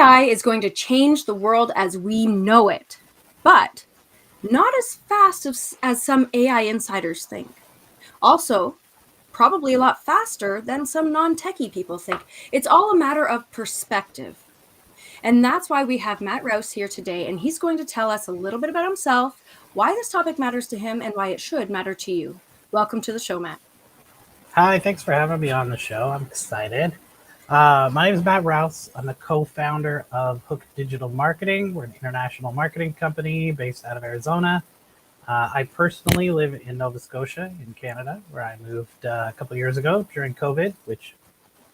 AI is going to change the world as we know it, but not as fast as some AI insiders think. Also, probably a lot faster than some non-techie people think. It's all a matter of perspective. And that's why we have Matt Rouse here today, and he's going to tell us a little bit about himself, why this topic matters to him, and why it should matter to you. Welcome to the show, Matt. Hi, thanks for having me on the show. I'm excited. My name is Matt Rouse. I'm the co-founder of Hook Digital Marketing. We're an international marketing company based out of Arizona. I personally live in Nova Scotia in Canada, where I moved a couple years ago during COVID, which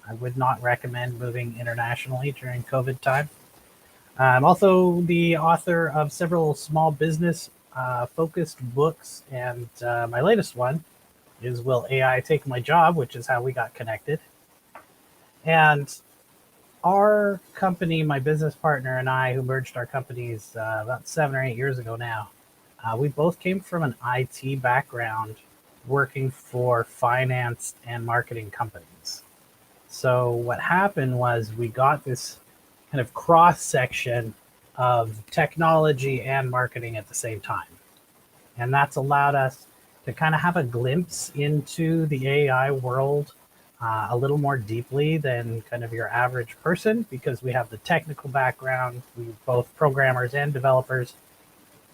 I would not recommend moving internationally during COVID time. I'm also the author of several small business focused books, and my latest one is Will AI Take My Job, which is how we got connected. And our company, my business partner and I, who merged our companies about 7 or 8 years ago now, we both came from an IT background working for finance and marketing companies. So what happened was we got this kind of cross section of technology and marketing at the same time. And that's allowed us to kind of have a glimpse into the AI world a little more deeply than kind of your average person, because we have the technical background. We're both programmers and developers,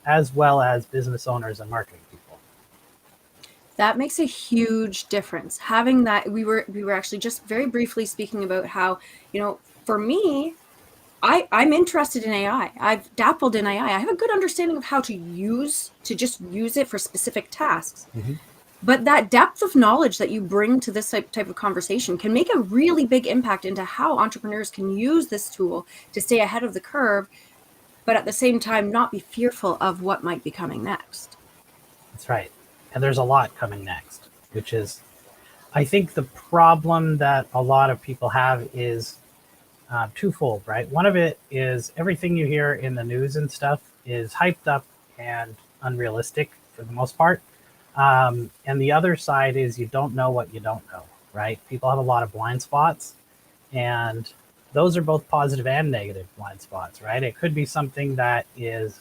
as well as business owners and marketing people. That makes a huge difference. Having that, we were actually just very briefly speaking about how, for me, I'm interested in AI. I've dabbled in AI. I have a good understanding of how to just use it for specific tasks. Mm-hmm. But that depth of knowledge that you bring to this type of conversation can make a really big impact into how entrepreneurs can use this tool to stay ahead of the curve, but at the same time, not be fearful of what might be coming next. That's right. And there's a lot coming next, which is, I think the problem that a lot of people have is twofold, right? One of it is everything you hear in the news and stuff is hyped up and unrealistic for the most part. And the other side is you don't know what you don't know, right? People have a lot of blind spots, and those are both positive and negative blind spots, right? It could be something that is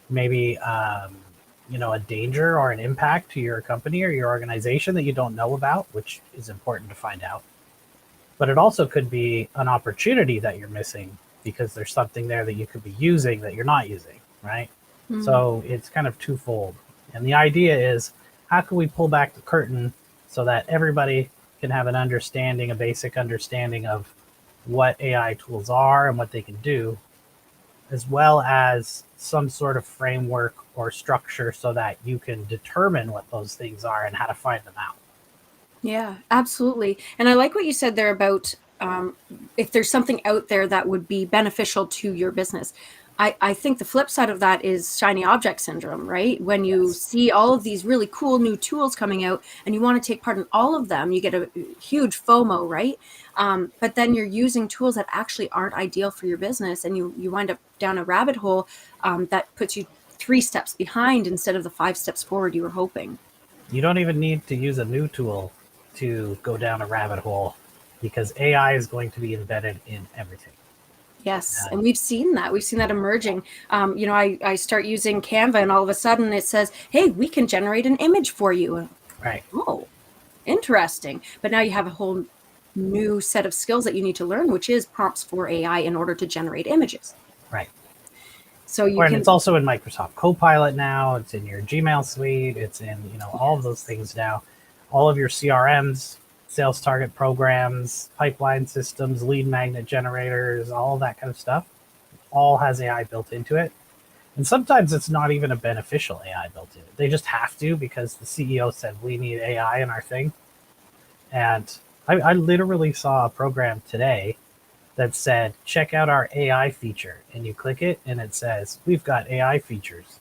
maybe a danger or an impact to your company or your organization that you don't know about, which is important to find out. But it also could be an opportunity that you're missing because there's something there that you could be using that you're not using, right? Mm. So it's kind of twofold. And the idea is, how can we pull back the curtain so that everybody can have an understanding, a basic understanding of what AI tools are and what they can do, as well as some sort of framework or structure so that you can determine what those things are and how to find them out. Yeah, absolutely. And I like what you said there about if there's something out there that would be beneficial to your business. I think the flip side of that is shiny object syndrome, right? When you Yes. see all of these really cool new tools coming out and you want to take part in all of them, you get a huge FOMO, right? But then you're using tools that actually aren't ideal for your business, and you wind up down a rabbit hole that puts you 3 steps behind instead of the 5 steps forward you were hoping. You don't even need to use a new tool to go down a rabbit hole because AI is going to be embedded in everything. Yes, and And we've seen that. We've seen that emerging. I start using Canva, and all of a sudden it says, "Hey, we can generate an image for you." And, right, oh, interesting. But now you have a whole new set of skills that you need to learn, which is prompts for AI in order to generate images. right. So you And it's can, also in Microsoft Copilot now. It's in your Gmail suite. It's in all of those things now. All of your CRMs, sales target programs, pipeline systems, lead magnet generators, all of that kind of stuff, all has AI built into it. And sometimes it's not even a beneficial AI built in. They just have to because the CEO said we need AI in our thing. And I literally saw a program today that said, check out our AI feature. And you click it and it says, we've got AI features.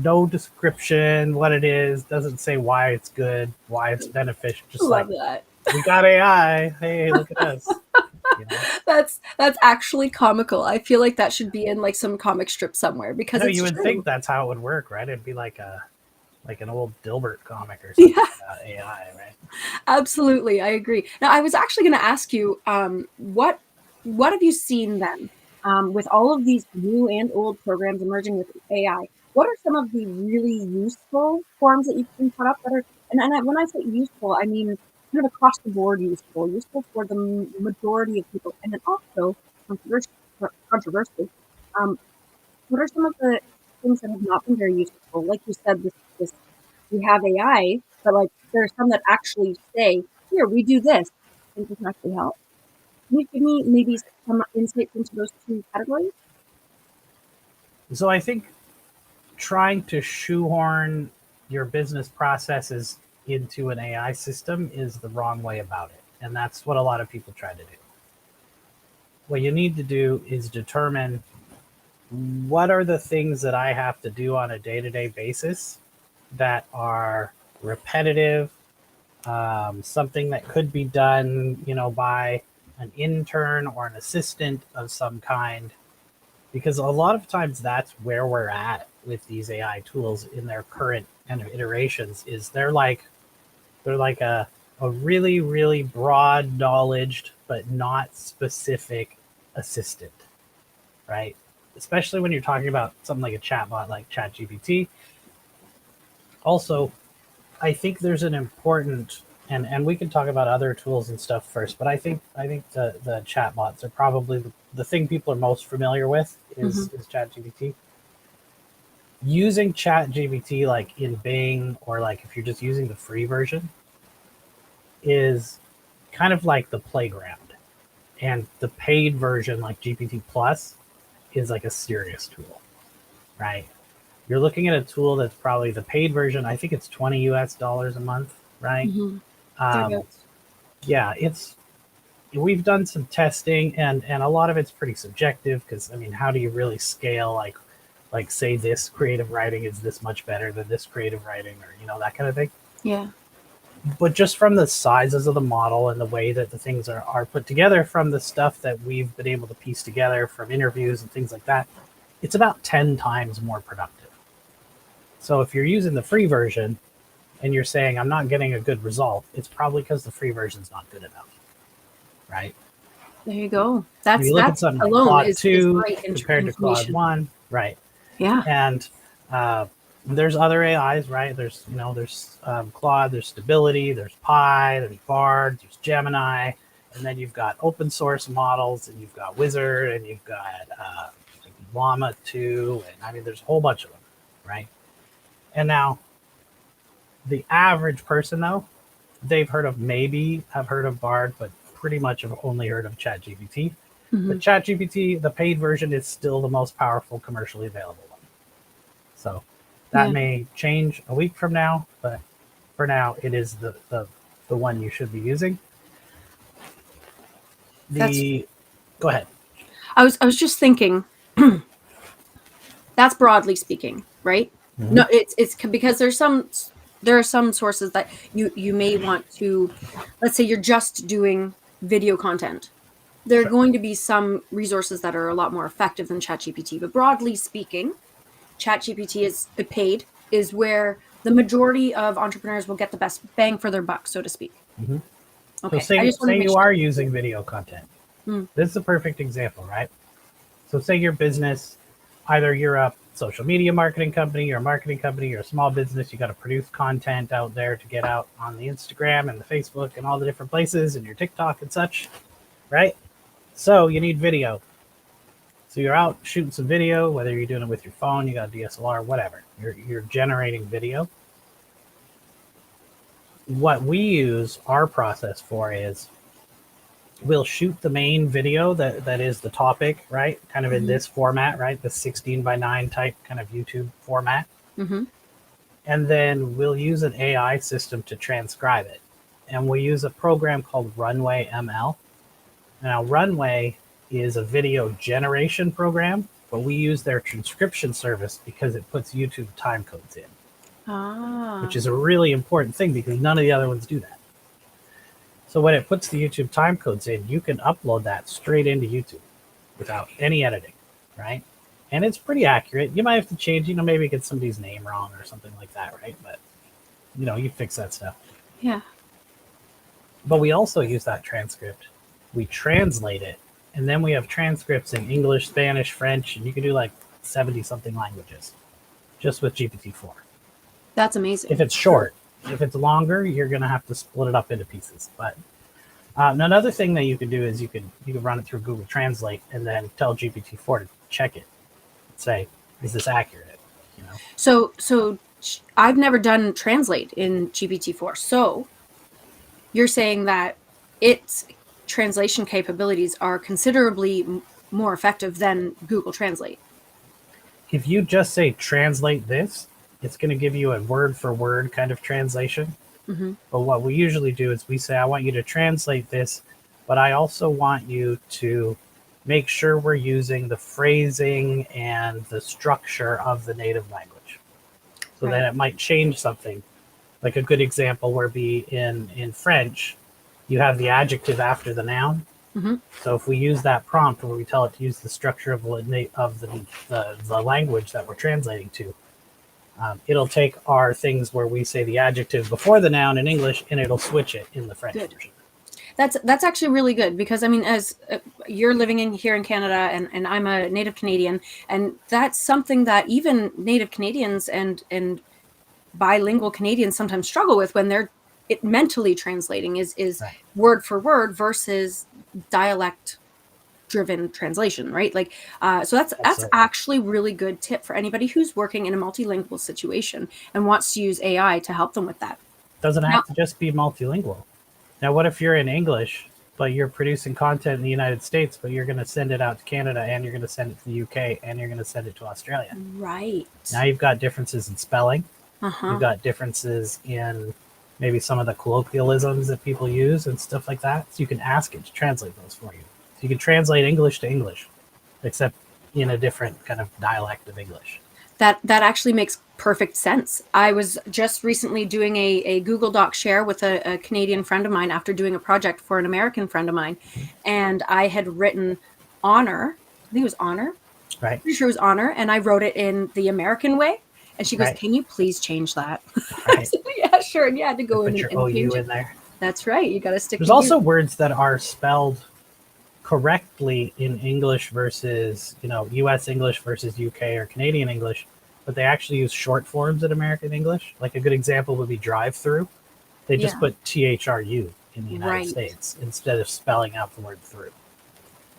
No description, what it is, doesn't say why it's good, why it's beneficial. Just like, love that. we got AI. Hey, look at us. You know? That's actually comical. I feel like that should be in like some comic strip somewhere because No, it's you would true. think that's how it would work, right? It'd be like an old Dilbert comic or something Yeah. about AI, right? Absolutely, I agree. Now, I was actually going to ask you, what have you seen then with all of these new and old programs emerging with AI? What are some of the really useful forms that you've seen put up that are, and when I say useful, I mean kind of across the board useful for the majority of people, and then also controversial. Um, what are some of the things that have not been very useful? Like you said, this we have AI, but like there are some that actually say, "Here, we do this," and it can actually help. Can you give me maybe some insights into those two categories? So I think trying to shoehorn your business processes into an AI system is the wrong way about it. And that's what a lot of people try to do. What you need to do is determine what are the things that I have to do on a day to day basis that are repetitive, something that could be done, by an intern or an assistant of some kind, because a lot of times that's where we're at with these AI tools in their current kind of iterations. Is they're like a really really broad knowledged but not specific assistant, right? Especially when you're talking about something like a chatbot like ChatGPT. Also, I think there's an important, and we can talk about other tools and stuff first, but I think the chatbots are probably the thing people are most familiar with Mm-hmm. is ChatGPT. Using ChatGPT like in Bing, or like if you're just using the free version, is kind of like the playground, and the paid version like GPT Plus is like a serious tool, right? You're looking at a tool that's probably the paid version. I think it's $20 a month, right? Mm-hmm. Um, Thereabouts. yeah, we've done some testing, and a lot of it's pretty subjective, because I mean, how do you really scale like say this creative writing is this much better than this creative writing, or that kind of thing. Yeah. But just from the sizes of the model and the way that the things are put together, from the stuff that we've been able to piece together from interviews and things like that, it's about 10 times more productive. So if you're using the free version and you're saying I'm not getting a good result, it's probably because the free version's not good enough, right? There you go. You look That at something like alone Claude is 2 great compared to Claude information. 1, right? Yeah. And uh, there's other AIs, right? There's Claude, there's Stability, there's Pi, there's Bard, there's Gemini, and then you've got open source models, and you've got Wizard, and you've got Llama 2, and I mean, there's a whole bunch of them, right? And now the average person, though, they've heard of, maybe have heard of Bard, but pretty much have only heard of ChatGPT. Mm-hmm. But ChatGPT, the paid version, is still the most powerful commercially available one. So that Yeah. may change a week from now, but for now, it is the one you should be using. That's. The Go ahead. I was just thinking. That's broadly speaking, right? Mm-hmm. No, it's because there are some sources that you may want to, let's say you're just doing video content. There are Sure. going to be some resources that are a lot more effective than ChatGPT, but broadly speaking, ChatGPT is paid, is where the majority of entrepreneurs will get the best bang for their buck, so to speak. Mm-hmm. So Okay, I say just want to say make you sure. are using video content. Mm, This is a perfect example, right? So say your business, either you're a social media marketing company, you're a marketing company, you're a small business, you got to produce content out there to get out on the Instagram and the Facebook and all the different places, and your TikTok and such, right? So you need video. So you're out shooting some video, whether you're doing it with your phone, you got a DSLR, whatever. You're generating video. What we use our process for is we'll shoot the main video that is the topic, right? Kind of in mhm, this format, right? The 16 by 9 type kind of YouTube format. mhm. And then we'll use an AI system to transcribe it. And we use a program called Runway ML. Now, Runway is a video generation program, but we use their transcription service because it puts YouTube time codes in, which Ah, is a really important thing because none of the other ones do that. So when it puts the YouTube time codes in, you can upload that straight into YouTube without any editing, right? And it's pretty accurate. You might have to change, maybe get somebody's name wrong or something like that, right? But you fix that stuff. yeah. But we also use that transcript. We translate it, And then we have transcripts in English, Spanish, French, and you can do like 70 something languages just with GPT-4. That's amazing. If it's short, if it's longer, you're going to have to split it up into pieces. But another thing that you could do is you could run it through Google Translate and then tell GPT-4 to check it, say, is this accurate? You know. So I've never done translate in GPT-4. So you're saying that its translation capabilities are considerably more effective than Google Translate. If you just say translate this, it's going to give you a word for word kind of translation. Mm-hmm. But what we usually do is we say, I want you to translate this, but I also want you to make sure we're using the phrasing and the structure of the native language. So Right. then it might change something. Like a good example would be in French, you have the adjective after the noun. Mm-hmm. So if we use that prompt where we tell it to use the structure of the language that we're translating to, it'll take our things where we say the adjective before the noun in English, and it'll switch it in the French version. That's actually really good, because I mean, as you're living here in Canada, and I'm a native Canadian, and that's something that even native Canadians and bilingual Canadians sometimes struggle with when they're mentally translating is Right. word for word versus dialect driven translation, right? Like, so that's Absolutely. actually really good tip for anybody who's working in a multilingual situation and wants to use AI to help them with that. Doesn't Now, have to just be multilingual. Now, what if you're in English, but you're producing content in the United States, but you're going to send it out to Canada, and you're going to send it to the UK, and you're going to send it to Australia? right. Now you've got differences in spelling. Uh-huh. You've got differences in maybe some of the colloquialisms that people use and stuff like that. So you can ask it to translate those for you. So you can translate English to English, except in a different kind of dialect of English. That actually makes perfect sense. I was just recently doing a Google Doc share with a Canadian friend of mine after doing a project for an American friend of mine. And I had written honor. I think it was honor. Right. Pretty sure it was honor. And I wrote it in the American way. And she goes, Right. can you please change that? Right. I said, yeah, sure. And you had to go Put in your and change OU it. in there. That's right. You got to stick There's to also you. words that are spelled correctly in English versus, US English versus UK or Canadian English, but they actually use short forms in American English. Like a good example would be drive through. They just Yeah. put THRU in the United Right. States instead of spelling out the word through.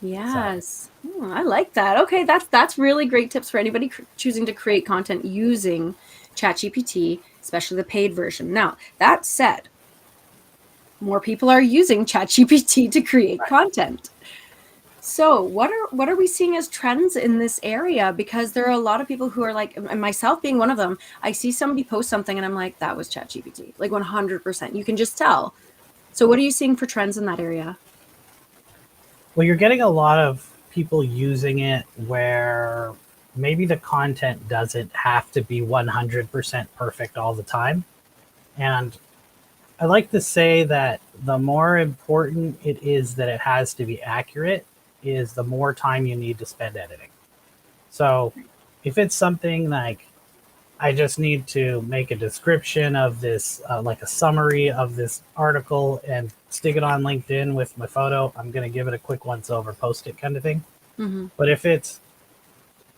Yes. Oh, I like that. Okay, that's really great tips for anybody choosing to create content using ChatGPT, especially the paid version. Now, that said, more people are using ChatGPT to create content. So, what are we seeing as trends in this area? Because there are a lot of people who are like, and myself being one of them, I see somebody post something and I'm like, that was ChatGPT. Like 100%. You can just tell. So, what are you seeing for trends in that area? Well, you're getting a lot of people using it where maybe the content doesn't have to be 100% perfect all the time. And I like to say that the more important it is that it has to be accurate is the more time you need to spend editing. So if it's something like I just need to make a description of this, like a summary of this article and stick it on LinkedIn with my photo, I'm going to give it a quick once over, post it kind of thing. Mm-hmm. But if it's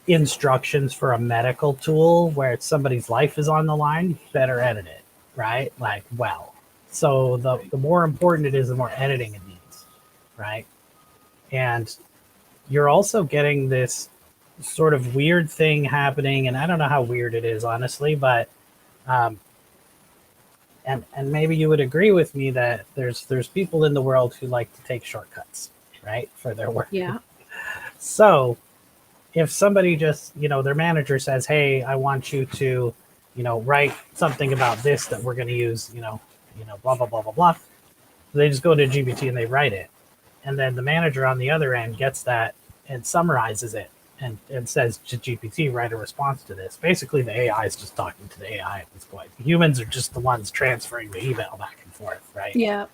instructions for a medical tool where somebody's life is on the line, you better edit it, right? Like, well. So the more important it is, the more editing it needs, right? And you're also getting this sort of weird thing happening, and I don't know how weird it is, honestly, but um, and maybe you would agree with me that there's people in the world who like to take shortcuts, right, for their work. Yeah. So if somebody just, their manager says, hey, I want you to, write something about this that we're going to use, blah, blah, blah, blah, blah. They just go to GPT and they write it. And then the manager on the other end gets that and summarizes it and says to GPT, write a response to this. Basically, the AI is just talking to the AI at this point. The humans are just the ones transferring the email back and forth, right? Yeah.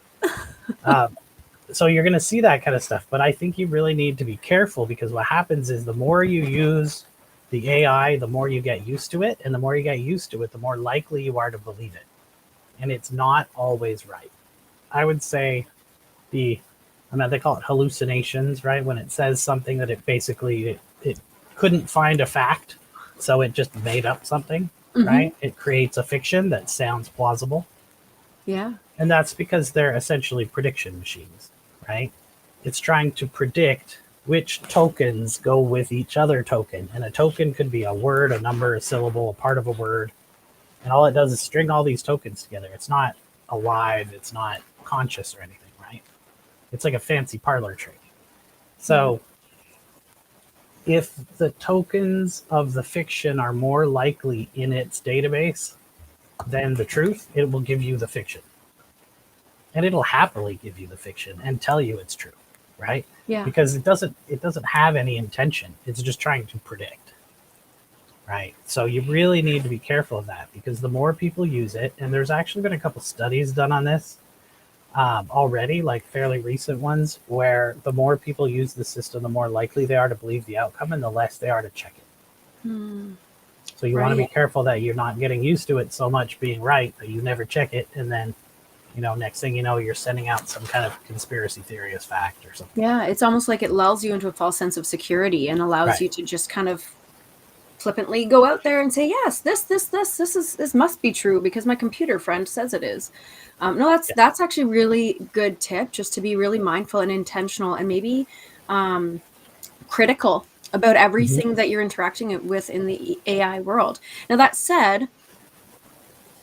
So you're going to see that kind of stuff. But I think you really need to be careful, because what happens is the more you use the AI, the more you get used to it. And the more you get used to it, the more likely you are to believe it. And it's not always right. I would say the mean, they call it hallucinations, right? When it says something that it couldn't find a fact, so it just made up something, right? It creates a fiction that sounds plausible. Yeah. And that's because they're essentially prediction machines, right? It's trying to predict which tokens go with each other token. And a token could be a word, a number, a syllable, a part of a word. And all it does is string all these tokens together. It's not alive, it's not conscious or anything, right? It's like a fancy parlor trick. So if the tokens of the fiction are more likely in its database than the truth, it will give you the fiction. And it'll happily give you the fiction and tell you it's true, right? Yeah. Because it doesn't have any intention. It's just trying to predict. Right. So you really need to be careful of that, because the more people use it, and there's actually been a couple studies done on this already, like fairly recent ones, where the more people use the system, the more likely they are to believe the outcome and the less they are to check it. So you want to be careful that you're not getting used to it so much being right that you never check it, and then next thing you know, you're sending out some kind of conspiracy theory as fact or something. Yeah, it's almost like it lulls you into a false sense of security and allows you to just kind of flippantly go out there and say, yes, this must be true because my computer friend says it is. No, that's actually a really good tip, just to be really mindful and intentional, and maybe critical about everything that you're interacting with in the AI world. Now, that said,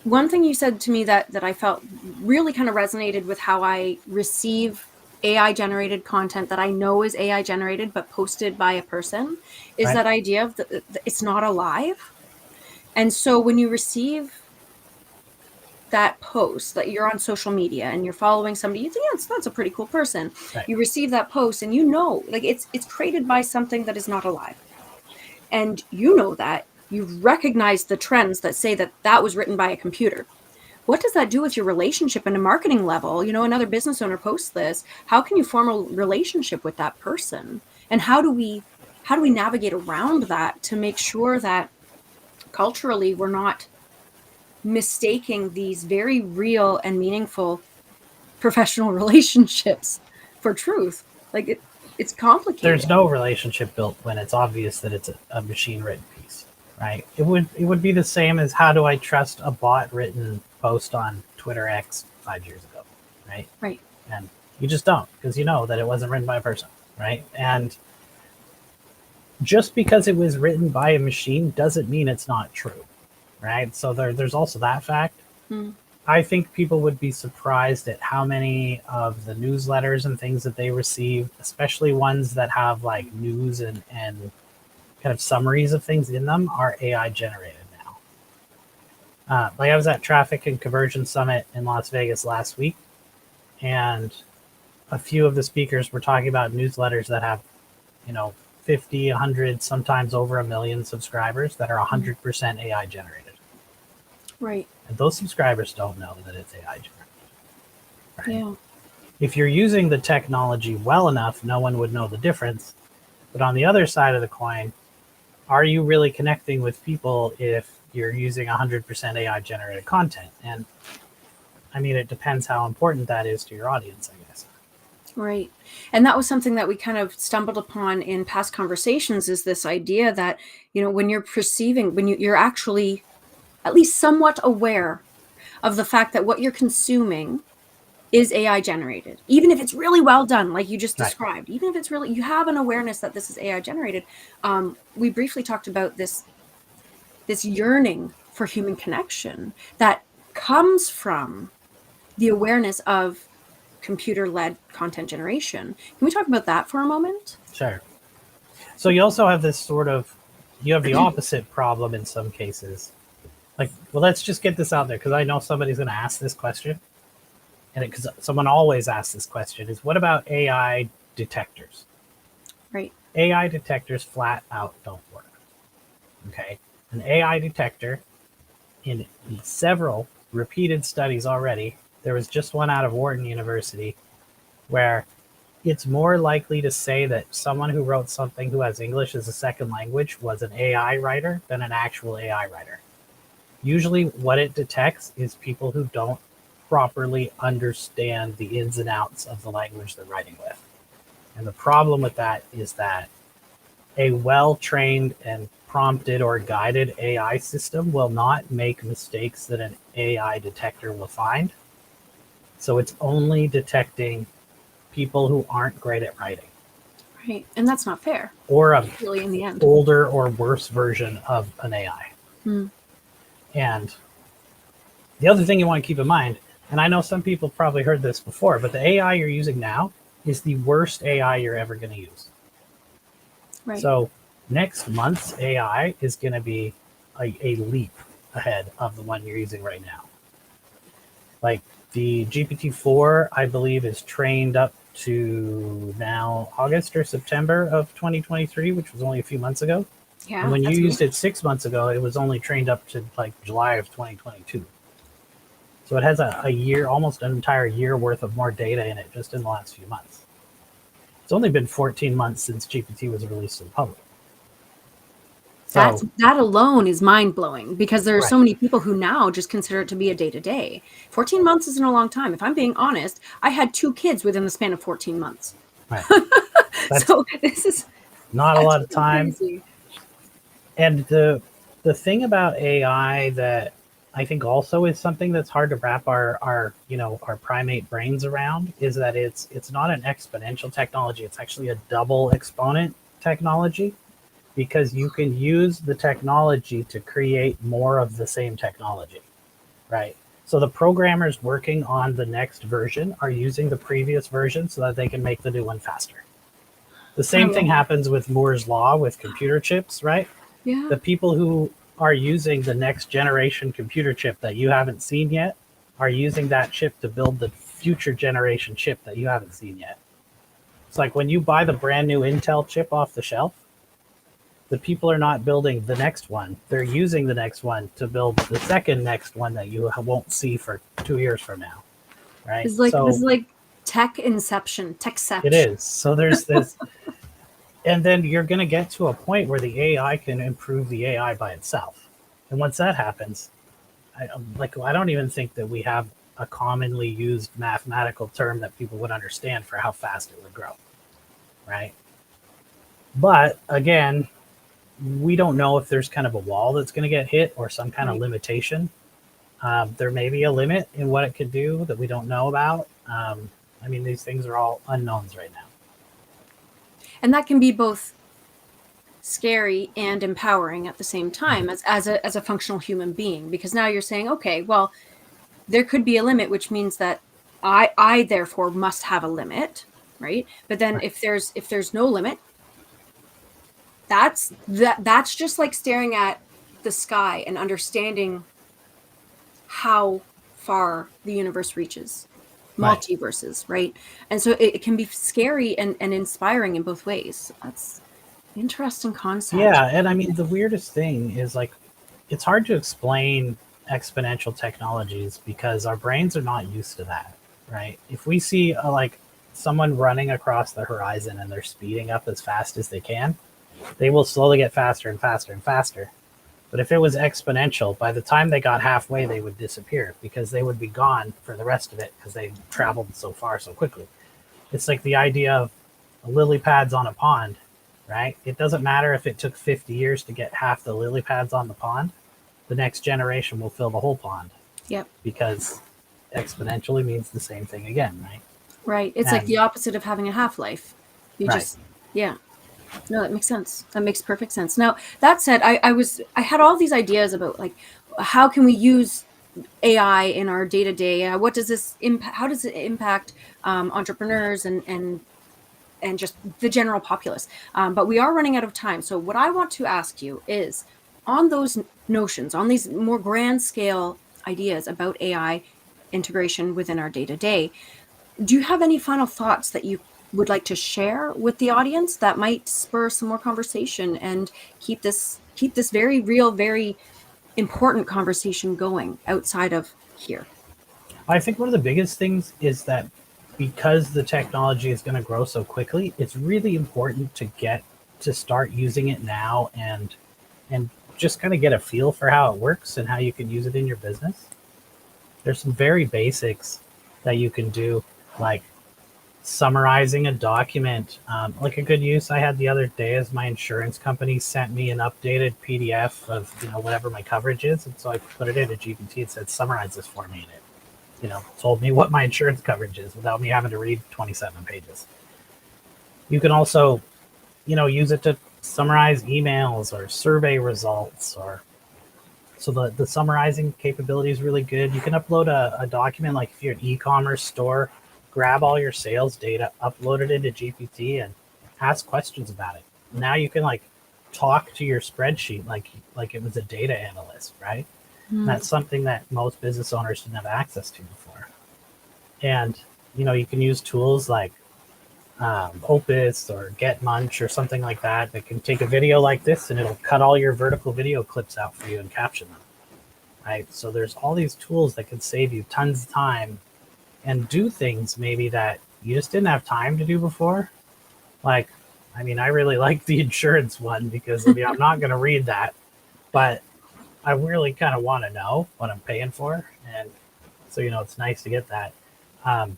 one thing you said to me that I felt really kind of resonated with how I receive AI generated content that I know is AI generated but posted by a person is that idea of it's not alive. And so when you receive that post, that you're on social media and you're following somebody, you think, yeah, that's a pretty cool person. You receive that post and like it's created by something that is not alive. And that you've recognized the trends that say that was written by a computer. What does that do with your relationship at a marketing level? Another business owner posts this. How can you form a relationship with that person? And how do we navigate around that to make sure that culturally we're not mistaking these very real and meaningful professional relationships for truth? Like it's complicated. There's no relationship built when it's obvious that it's a machine written piece, right? It would be the same as, how do I trust a bot written post on Twitter X 5 years ago, right? Right. And you just don't, because you know that it wasn't written by a person, right? And just because it was written by a machine doesn't mean it's not true, right? So there's also that fact. I think people would be surprised at how many of the newsletters and things that they receive, especially ones that have like news and kind of summaries of things in them, are AI generated now. Like I was at Traffic and Conversion Summit in Las Vegas last week, and a few of the speakers were talking about newsletters that have, 50, 100, sometimes over 1 million subscribers that are 100% AI generated. Right. And those subscribers don't know that it's AI generated. Right? Yeah. If you're using the technology well enough, no one would know the difference. But on the other side of the coin, are you really connecting with people if you're using 100% AI generated content? And I mean, it depends how important that is to your audience, I guess. Right. And that was something that we kind of stumbled upon in past conversations, is this idea that, when you're perceiving, when you're actually at least somewhat aware of the fact that what you're consuming is AI generated, even if it's really well done, like you just described, even if it's really, you have an awareness that this is AI generated. We briefly talked about this yearning for human connection that comes from the awareness of computer-led content generation. Can we talk about that for a moment? Sure. So you also have this you have the opposite problem in some cases. Like, well, let's just get this out there, because I know somebody's going to ask this question. And because someone always asks this question, is what about AI detectors? Right. AI detectors flat out don't work. Okay. An AI detector, in several repeated studies already, there was just one out of Wharton University, where it's more likely to say that someone who wrote something who has English as a second language was an AI writer than an actual AI writer. Usually what it detects is people who don't properly understand the ins and outs of the language they're writing with. And the problem with that is that a well trained and prompted or guided AI system will not make mistakes that an AI detector will find. So it's only detecting people who aren't great at writing Right. And that's not fair, or a really, in the end. older or worse version of an AI. Hmm. And the other thing you want to keep in mind, and I know some people probably heard this before, but the AI you're using now is the worst AI you're ever going to use. Right. So next month's AI is going to be a leap ahead of the one you're using right now. Like the GPT-4, I believe, is trained up to now August or September of 2023, which was only a few months ago. And Yeah, when you that's used amazing. it 6 months ago, it was only trained up to like July of 2022. So it has a year, almost an entire year worth of more data in it just in the last few months. It's only been 14 months since GPT was released to the public. So, That alone is mind blowing, because there are so right, many people who now just consider it to be a day to day. 14 months isn't a long time. If I'm being honest, I had 2 kids within the span of 14 months. right. That's So not a that's lot of really time. crazy. And the thing about AI that I think also is something that's hard to wrap our primate brains around is that it's not an exponential technology. It's actually a double exponent technology, because you can use the technology to create more of the same technology, right? So the programmers working on the next version are using the previous version so that they can make the new one faster. The I same thing love it. happens with Moore's law with computer chips, right? Yeah. The people who are using the next generation computer chip that you haven't seen yet are using that chip to build the future generation chip that you haven't seen yet. It's like when you buy the brand new Intel chip off the shelf, the people are not building the next one. They're using the next one to build the second next one that you won't see for 2 years from now, right? This So is like techception. it is. So there's this, and then you're going to get to a point where the AI can improve the AI by itself. And once that happens, I don't even think that we have a commonly used mathematical term that people would understand for how fast it would grow, right? But again, we don't know if there's kind of a wall that's going to get hit or some kind of Right. limitation. There may be a limit in what it could do that we don't know about. I mean, these things are all unknowns right now. And that can be both scary and empowering at the same time, as a functional human being, because now you're saying, okay, well, there could be a limit, which means that I therefore must have a limit, right? But then Right. if there's no limit, that's just like staring at the sky and understanding how far the universe reaches, Right. multiverses, right? And so it can be scary and inspiring in both ways. That's interesting concept. Yeah. And I mean, the weirdest thing is like, it's hard to explain exponential technologies because our brains are not used to that, right? If we see like someone running across the horizon and they're speeding up as fast as they can, they will slowly get faster and faster and faster. But if it was exponential, by the time they got halfway, they would disappear because they would be gone for the rest of it because they traveled so far so quickly. It's like the idea of lily pads on a pond, right? It doesn't matter if it took 50 years to get half the lily pads on the pond, the next generation will fill the whole pond Yep. because exponentially means the same thing again, right? Right. It's like And the opposite of having a half-life. You right, just, yeah. No, that makes sense. That makes perfect sense. Now, that said, I had all these ideas about, like, how can we use AI in our day to day? What does this impact? How does it impact entrepreneurs and just the general populace? But we are running out of time. So, what I want to ask you is, on those notions, on these more grand scale ideas about AI integration within our day to day, do you have any final thoughts that you would like to share with the audience that might spur some more conversation and keep this very real, very important conversation going outside of here? I think one of the biggest things is that because the technology is going to grow so quickly, it's really important to get to start using it now and just kind of get a feel for how it works and how you can use it in your business. There's some very basics that you can do, like summarizing a document. Like a good use I had the other day is my insurance company sent me an updated PDF of whatever my coverage is, and so I put it into GPT and said summarize this for me, and it told me what my insurance coverage is without me having to read 27 pages. You can also use it to summarize emails or survey results, or so the summarizing capability is really good. You can upload a document, like if you're an e-commerce store, grab all your sales data, upload it into GPT, and ask questions about it. Now you can like talk to your spreadsheet like it was a data analyst, right? And that's something that most business owners didn't have access to before. And you can use tools like Opus or Get Munch or something like that that can take a video like this and it'll cut all your vertical video clips out for you and caption them. Right? So there's all these tools that can save you tons of time and do things maybe that you just didn't have time to do before. Like, I mean, I really like the insurance one because I'm not going to read that, but I really kind of want to know what I'm paying for. And so, it's nice to get that. Um,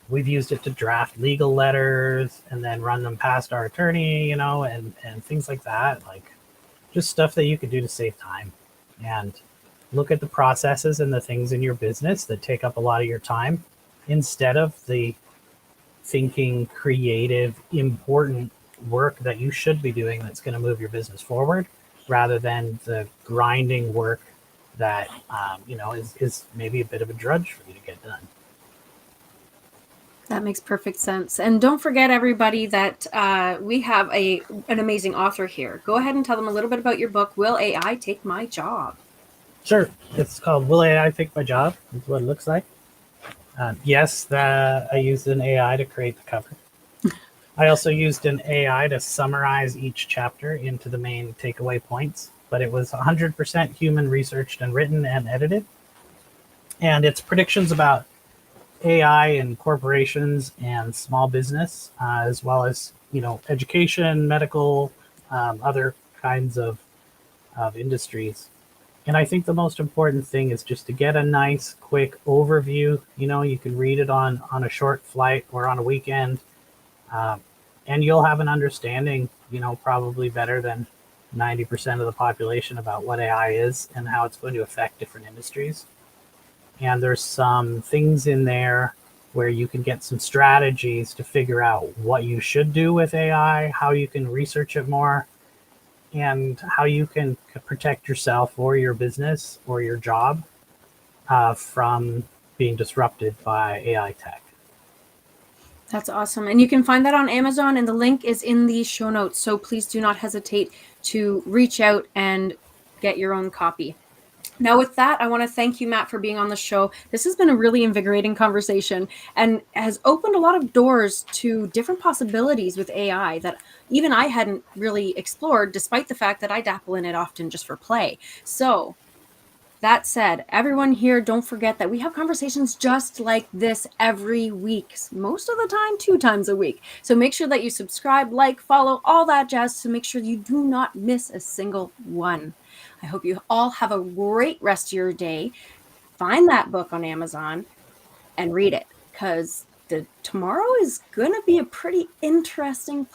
we've used it to draft legal letters and then run them past our attorney, and things like that. Like just stuff that you could do to save time and look at the processes and the things in your business that take up a lot of your time instead of the thinking, creative, important work that you should be doing that's going to move your business forward rather than the grinding work that, is maybe a bit of a drudge for you to get done. That makes perfect sense. And don't forget, everybody, that we have an amazing author here. Go ahead and tell them a little bit about your book, Will AI Take My Job? Sure. It's called Will AI Take My Job? That's what it looks like. Yes, I used an AI to create the cover. I also used an AI to summarize each chapter into the main takeaway points, but it was 100% human researched and written and edited. And it's predictions about AI and corporations and small business, as well as education, medical, other kinds of industries. And I think the most important thing is just to get a nice, quick overview. You can read it on a short flight or on a weekend, and you'll have an understanding, probably better than 90% of the population about what AI is and how it's going to affect different industries. And there's some things in there where you can get some strategies to figure out what you should do with AI, how you can research it more, and how you can protect yourself or your business or your job from being disrupted by AI tech. That's awesome. And you can find that on Amazon, and the link is in the show notes. So please do not hesitate to reach out and get your own copy. Now, with that, I want to thank you, Matt, for being on the show. This has been a really invigorating conversation and has opened a lot of doors to different possibilities with AI that even I hadn't really explored, despite the fact that I dabble in it often just for play. So, that said, everyone here, don't forget that we have conversations just like this every week, most of the time, 2 times a week. So make sure that you subscribe, like, follow, all that jazz to make sure you do not miss a single one. I hope you all have a great rest of your day. Find that book on Amazon and read it, because tomorrow is going to be a pretty interesting